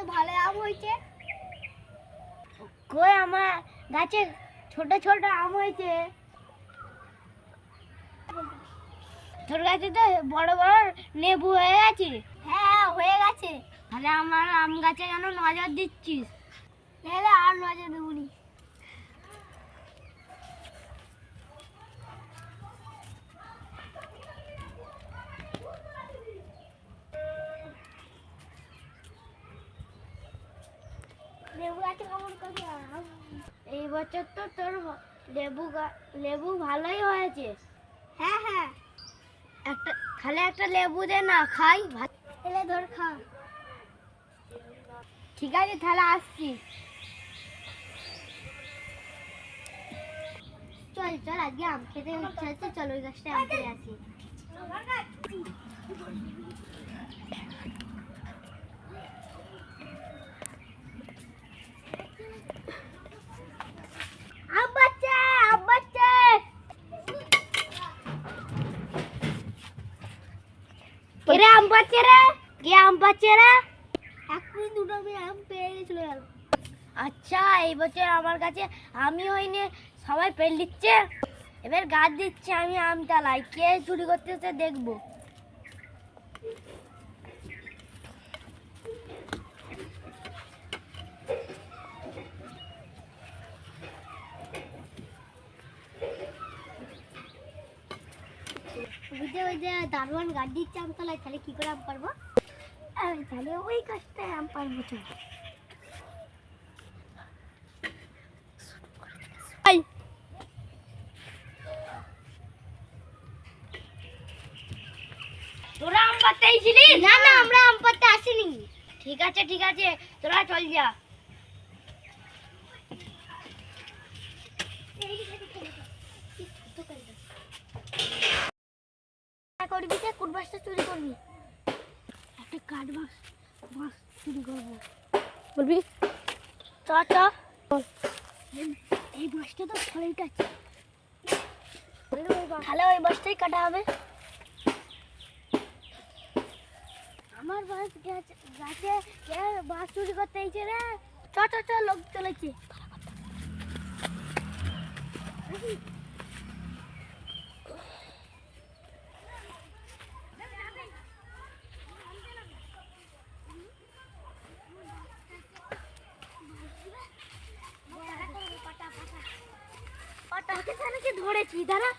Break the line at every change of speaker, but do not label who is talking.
তো ভালো আম হয়েছে। কই আমার গাছে ছোট ছোট আম হয়েছে। তোর গাছে তো বড় বড় লেবু হয়ে গেছে। হ্যাঁ হয়ে গেছে। তাহলে আমার আম গাছে কেন নজর দিচ্ছিস? তাহলে আর নজর দেবনি। লেবু গাছে কেমন করে এই বছর তো তোর লেবু ভালোই হয়েছে। হ্যাঁ হ্যাঁ, একটা লেবু দে না, খাই ভাত এলে ধর খা। ঠিক আছে তাহলে আসছি। চল চল, আজকে আম খেতে ইচ্ছা হচ্ছে, চল ওই গাছটা আম খেতে আসি। আম বাচ্চা, আম বাচ্চা। কে আম পাচ্ছে রে? কে আম পাচ্ছে রে? এক্ষুনি দুটো আম পেয়ে চলে গেল। আচ্ছা, এই বছর আমার কাছে আমি হইনি, সবাই পেল দিচ্ছে। এবার গাছ দিচ্ছে, আমি আম তালাই, কে চুরি করতেছে দেখবো। ওই যে দারোয়ান গাছ দিচ্ছে আম তালাই, তাহলে কি করে আম পারবো? তাহলে ওই গাছটায় আম পারবো। তোরা আম পাড়তে আইছিলি? না না, আমরা আম পাড়তে আসিনি। ঠিক আছে ঠিক আছে, তোরা চল যা। করবি যে কোন বাসটা চুরি করবি? একটা কাঠ বাস চুরি করবো বলবি? চ চ, এই বাসটা তো ফলের কাছে, তাহলে ওই বাসটাই কাটা হবে। আমার গাছে কে বাস চুরি করতে এসেছে রে? চ চ চ, লোক চলেছে। ধরেছি দাঁড়া।